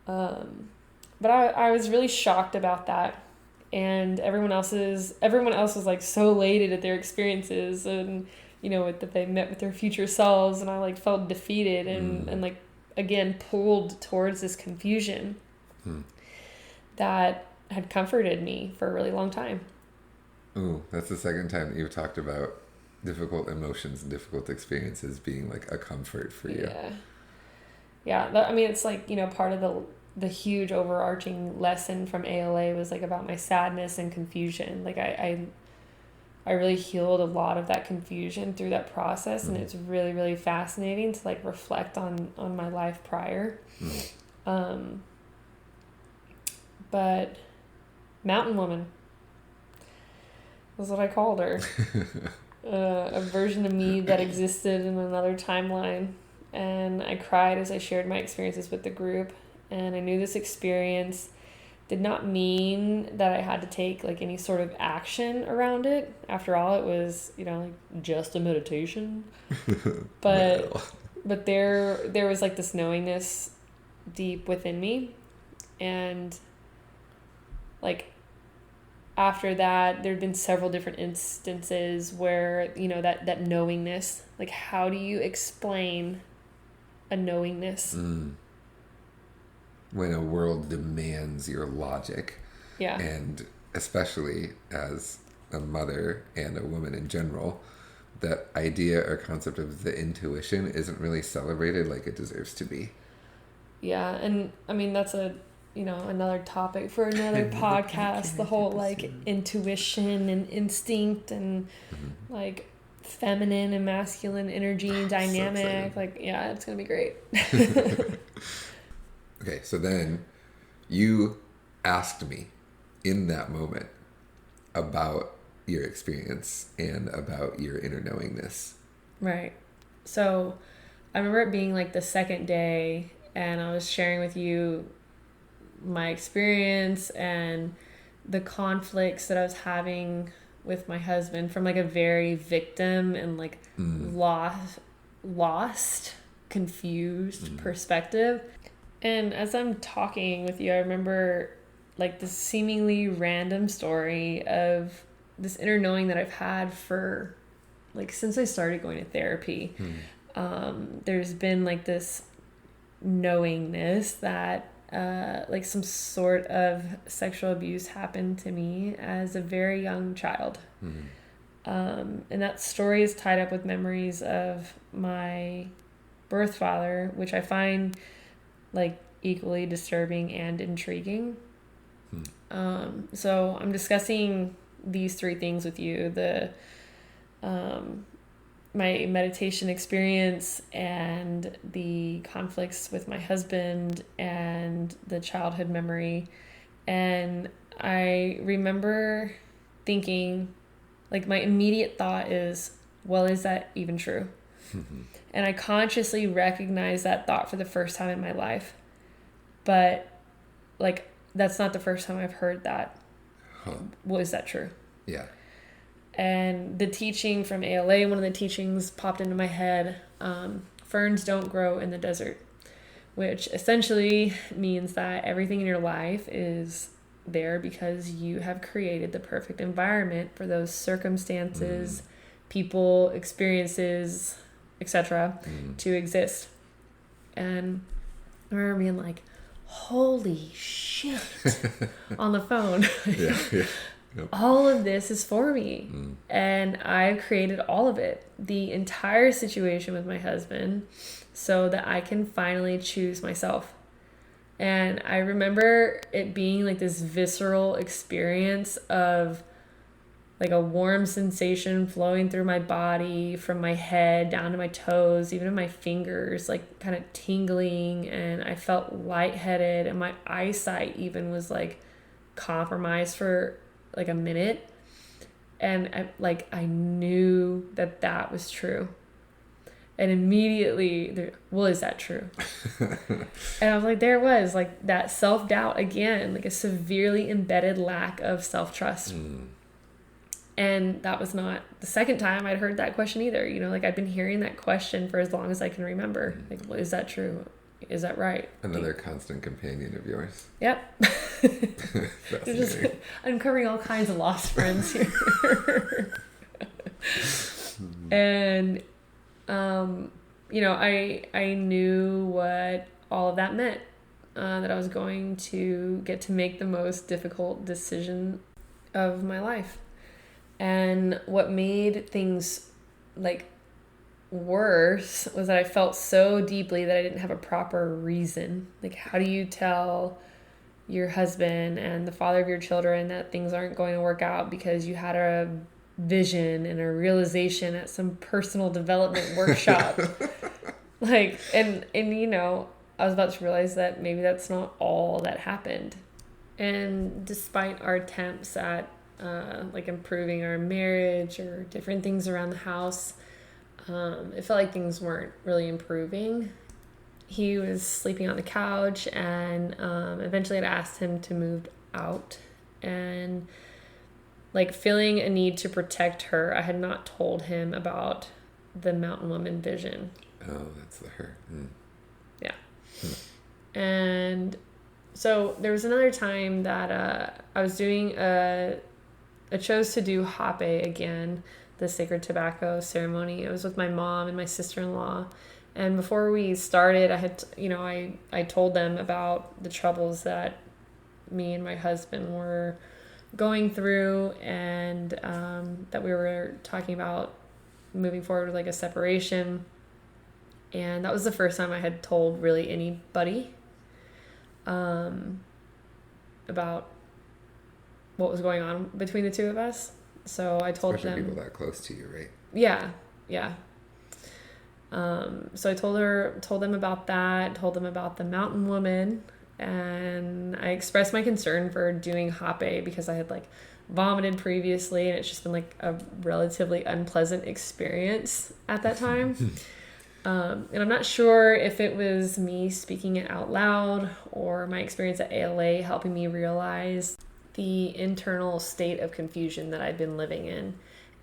But I was really shocked about that. And everyone else was like so elated at their experiences and, you know, that they met with their future selves. And I like felt defeated and like, again, pulled towards this confusion that had comforted me for a really long time. Ooh, that's the second time that you've talked about difficult emotions and difficult experiences being like a comfort for you. Yeah. I mean, it's like, you know, part of the huge overarching lesson from ALA was like about my sadness and confusion. Like I really healed a lot of that confusion through that process, and it's really, really fascinating to like reflect on my life prior. But Mountain Woman was what I called her. A version of me that existed in another timeline. And I cried as I shared my experiences with the group. And I knew this experience did not mean that I had to take like any sort of action around it. After all, it was, you know, like just a meditation. But there was like this knowingness deep within me. And like after that, there'd been several different instances where, you know, that knowingness, like how do you explain a knowingness? When a world demands your logic. Yeah. And especially as a mother and a woman in general, that idea or concept of the intuition isn't really celebrated like it deserves to be. Yeah. And I mean, that's another topic for another podcast, the whole like intuition and instinct and like feminine and masculine energy dynamic. Like, yeah, it's going to be great. Okay, so then you asked me in that moment about your experience and about your inner knowingness. Right. So I remember it being like the second day, and I was sharing with you my experience and the conflicts that I was having with my husband from like a very victim and like lost, confused perspective. And as I'm talking with you, I remember like this seemingly random story of this inner knowing that I've had for like since I started going to therapy. There's been like this knowingness that like some sort of sexual abuse happened to me as a very young child. And that story is tied up with memories of my birth father, which I find like equally disturbing and intriguing. So I'm discussing these three things with you: my meditation experience and the conflicts with my husband and the childhood memory. And I remember thinking, like, my immediate thought is, well, is that even true? And I consciously recognized that thought for the first time in my life. But, like, that's not the first time I've heard that. Well, is that true? Yeah. And the teaching from ALA, one of the teachings popped into my head, ferns don't grow in the desert, which essentially means that everything in your life is there because you have created the perfect environment for those circumstances, people, experiences, etc. to exist. And I remember being like, holy shit, on the phone. Yeah. Yep. All of this is for me. And I've created all of it, the entire situation with my husband, so that I can finally choose myself. And I remember it being like this visceral experience of like a warm sensation flowing through my body from my head down to my toes, even to my fingers, like kind of tingling. And I felt lightheaded, and my eyesight even was like compromised for like a minute. And I knew that was true. And immediately, well, is that true? And I was like, there it was, like that self-doubt again, like a severely embedded lack of self-trust. And that was not the second time I'd heard that question either. You know, like I'd been hearing that question for as long as I can remember. Like, well, is that true? Is that right? Another constant companion of yours. Yep. Just uncovering all kinds of lost friends here. And, you know, I knew what all of that meant, that I was going to get to make the most difficult decision of my life. And what made things like worse was that I felt so deeply that I didn't have a proper reason. Like, how do you tell your husband and the father of your children that things aren't going to work out because you had a vision and a realization at some personal development workshop? Like, and you know, I was about to realize that maybe that's not all that happened. And despite our attempts at like improving our marriage or different things around the house, it felt like things weren't really improving. He was sleeping on the couch, and eventually I'd asked him to move out, and like feeling a need to protect her, I had not told him about the mountain woman vision. Oh, that's her. Yeah. And so there was another time that I was doing I chose to do hape again, the sacred tobacco ceremony. I was with my mom and my sister-in-law. And before we started, I had, you know, I told them about the troubles that me and my husband were going through, and that we were talking about moving forward with like a separation. And that was the first time I had told really anybody about what was going on between the two of us. So I told Especially them, people that close to you, right? Yeah. So I told them about that, told them about the mountain woman, and I expressed my concern for doing hape because I had like vomited previously, and it's just been like a relatively unpleasant experience at that time. And I'm not sure if it was me speaking it out loud or my experience at ALA helping me realize the internal state of confusion that I'd been living in.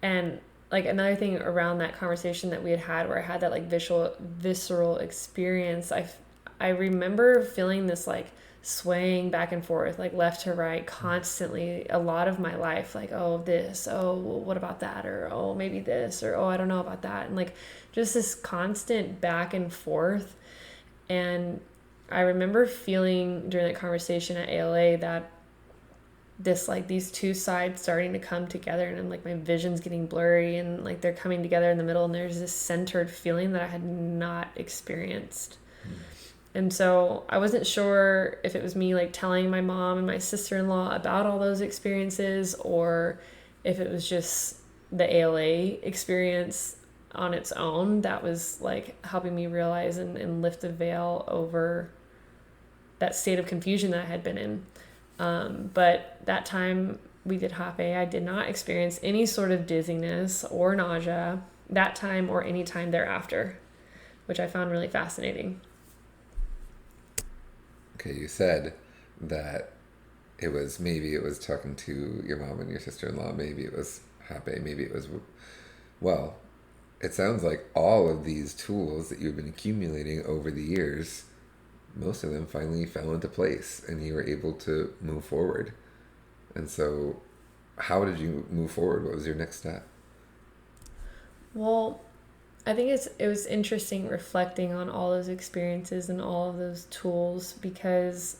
And like another thing around that conversation that we had where I had that like visceral experience, I remember feeling this like swaying back and forth, like left to right constantly a lot of my life, like, oh, this, oh, well, what about that, or oh, maybe this, or oh, I don't know about that, and like just this constant back and forth. And I remember feeling during that conversation at ALA that this like these two sides starting to come together, and like my vision's getting blurry, and like they're coming together in the middle, and there's this centered feeling that I had not experienced. And so I wasn't sure if it was me like telling my mom and my sister-in-law about all those experiences, or if it was just the ALA experience on its own that was like helping me realize and lift the veil over that state of confusion that I had been in. But that time we did hape, I did not experience any sort of dizziness or nausea that time or any time thereafter, which I found really fascinating. Okay, you said that maybe it was talking to your mom and your sister-in-law, maybe it was hape, maybe it was, well, it sounds like all of these tools that you've been accumulating over the years, most of them finally fell into place and you were able to move forward. And so how did you move forward? What was your next step? Well, I think it was interesting reflecting on all those experiences and all of those tools, because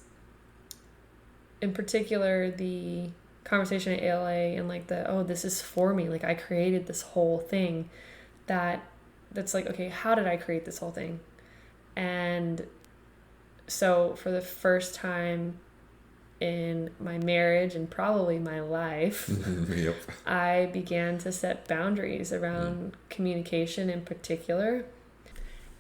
in particular the conversation at ALA and like this is for me, like I created this whole thing, that's like, okay, how did I create this whole thing? And so for the first time in my marriage and probably my life, Yep. I began to set boundaries around communication in particular.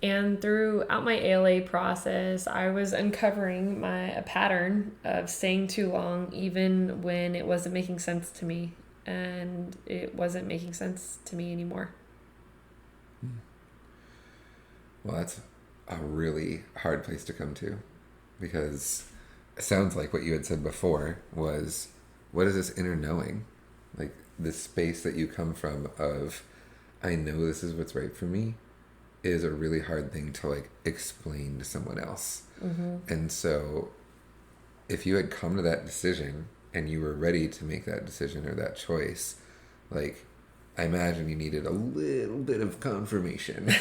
And throughout my ALA process, I was uncovering a pattern of staying too long, even when it wasn't making sense to me. And it wasn't making sense to me anymore. Well, that's a really hard place to come to, because it sounds like what you had said before was, what is this inner knowing? Like this space that you come from of, I know this is what's right for me, is a really hard thing to like explain to someone else. Mm-hmm. And so if you had come to that decision and you were ready to make that decision or that choice, like, I imagine you needed a little bit of confirmation.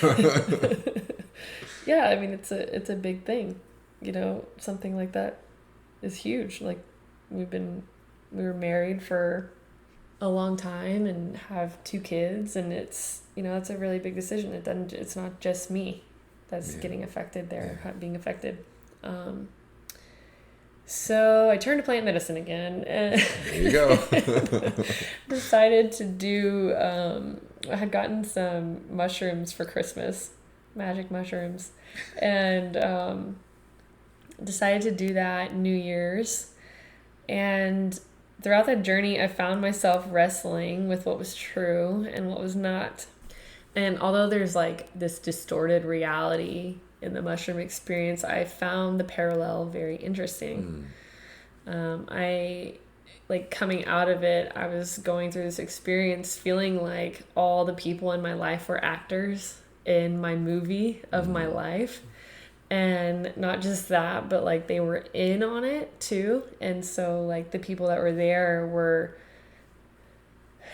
Yeah, I mean, it's a big thing, you know, something like that is huge. Like, we were married for a long time and have 2 kids, and it's, you know, it's a really big decision. It's not just me that's getting affected there, being affected. So I turned to plant medicine again, and There you go. decided to do, I had gotten some mushrooms for Christmas, magic mushrooms, and decided to do that New Year's. And throughout that journey, I found myself wrestling with what was true and what was not. And although there's like this distorted reality in the mushroom experience, I found the parallel very interesting. I like coming out of it, I was going through this experience feeling like all the people in my life were actors in my movie of my life. And not just that, but like they were in on it too. And so like the people that were there were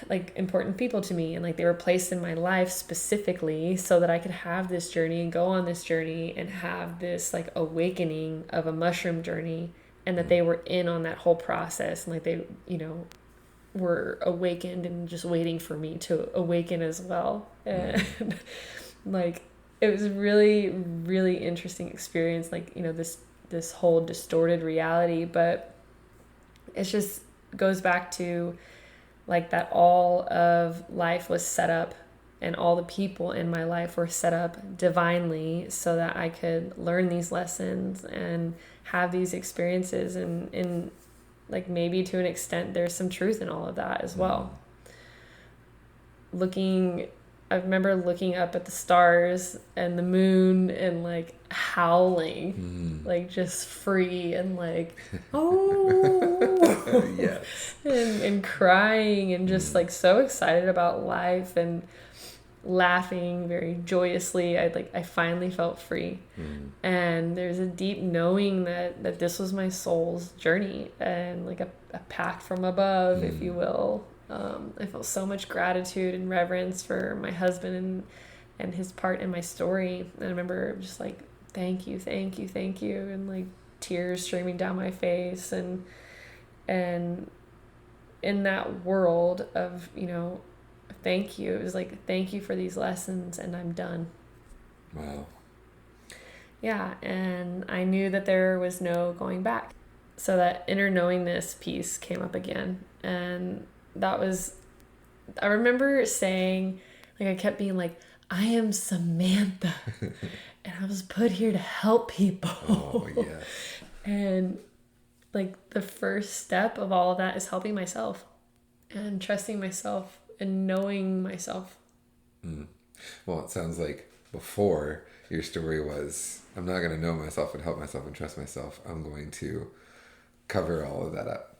like important people to me, and like they were placed in my life specifically so that I could have this journey and go on this journey and have this like awakening of a mushroom journey, and that they were in on that whole process, and like they, you know, were awakened and just waiting for me to awaken as well. And like it was really, really interesting experience, like, you know, this whole distorted reality, but it just goes back to like that all of life was set up, and all the people in my life were set up divinely so that I could learn these lessons and have these experiences, and like maybe to an extent there's some truth in all of that as well. I remember looking up at the stars and the moon and like howling, like just free and like, oh, Yes. and crying and just like so excited about life and laughing very joyously. I finally felt free. And there's a deep knowing that this was my soul's journey and like a pact from above, if you will. I felt so much gratitude and reverence for my husband and his part in my story. And I remember just like, thank you, and like tears streaming down my face, and in that world of, you know, thank you, it was like, thank you for these lessons, and I'm done. Wow. Yeah, and I knew that there was no going back. So that inner knowingness piece came up again, and that was, I remember saying, like, I kept being like, I am Samantha, and I was put here to help people. Oh, yes. And like the first step of all of that is helping myself and trusting myself and knowing myself. Well, it sounds like before your story was, I'm not going to know myself and help myself and trust myself. I'm going to cover all of that up.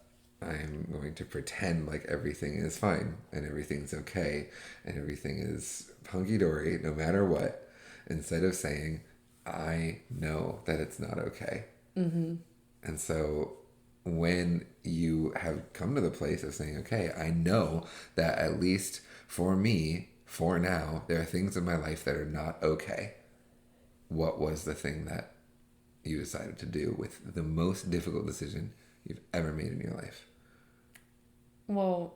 I'm going to pretend like everything is fine and everything's okay and everything is hunky-dory no matter what, instead of saying, I know that it's not okay. And so when you have come to the place of saying, okay, I know that at least for me, for now, there are things in my life that are not okay. What was the thing that you decided to do with the most difficult decision you've ever made in your life? Well,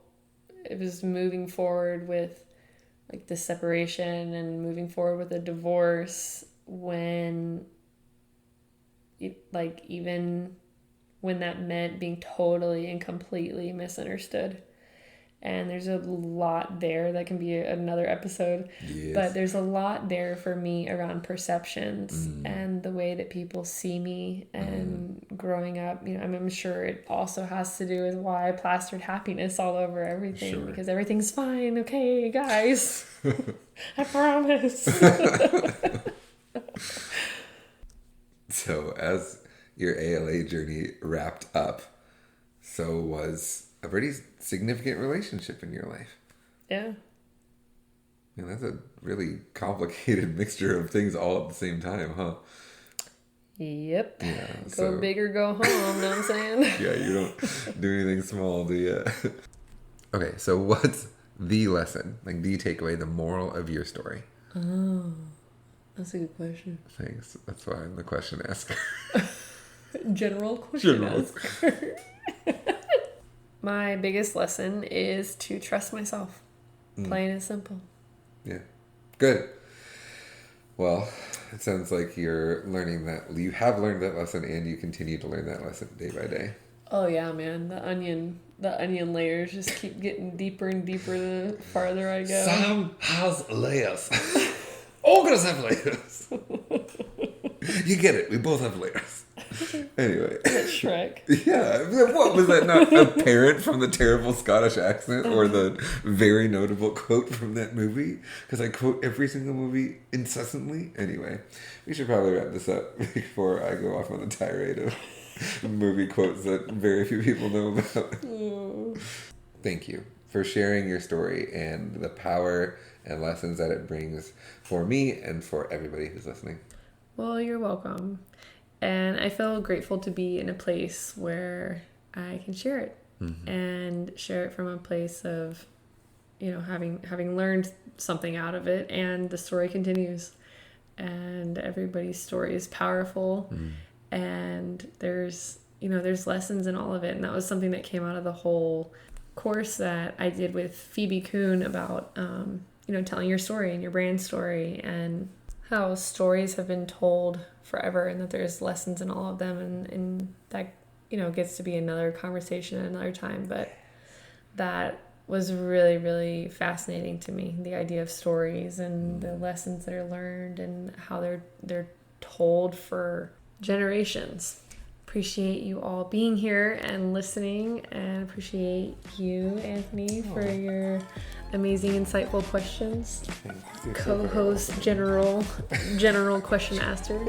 it was moving forward with like the separation and moving forward with a divorce when like even when that meant being totally and completely misunderstood. And there's a lot there that can be another episode. Yes. But there's a lot there for me around perceptions and the way that people see me and growing up. You know, I'm sure it also has to do with why I plastered happiness all over everything, because everything's fine. Okay, guys, I promise. So as your ALA journey wrapped up, so was a pretty significant relationship in your life. Yeah. And that's a really complicated mixture of things all at the same time, huh? Yep. Yeah. Go big or go home, know what I'm saying? Yeah, you don't do anything small, do you? Okay, so what's the lesson, like the takeaway, the moral of your story? Oh, that's a good question. Thanks. That's why I'm the question asker. General question asker. My biggest lesson is to trust myself. Plain and simple. Yeah. Good. Well, it sounds like you're learning that. You have learned that lesson, and you continue to learn that lesson day by day. Oh yeah, man. The onion layers just keep getting deeper and deeper the farther I go. Sam has layers. All girls have layers. You get it. We both have layers. Anyway. That's Shrek. Yeah. What was that not apparent from the terrible Scottish accent or the very notable quote from that movie? Because I quote every single movie incessantly. Anyway, we should probably wrap this up before I go off on a tirade of movie quotes that very few people know about. Thank you for sharing your story and the power and lessons that it brings for me and for everybody who's listening. Well, you're welcome. And I feel grateful to be in a place where I can share it and share it from a place of, having learned something out of it, and the story continues, and everybody's story is powerful, and there's lessons in all of it. And that was something that came out of the whole course that I did with Phoebe Kuhn about, telling your story and your brand story, and how stories have been told forever, and that there's lessons in all of them, and that gets to be another conversation at another time. But that was really, really fascinating to me, the idea of stories and the lessons that are learned and how they're told for generations. Appreciate you all being here and listening, and appreciate you, Anthony, for your amazing, insightful questions. Co-host, general question asker.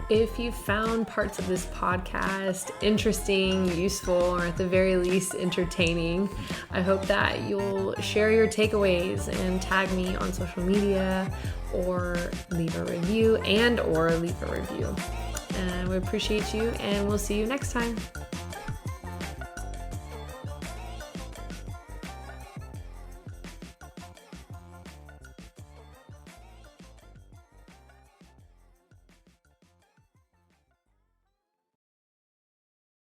If you found parts of this podcast interesting, useful, or at the very least entertaining, I hope that you'll share your takeaways and tag me on social media, or leave a review. And we appreciate you, and we'll see you next time.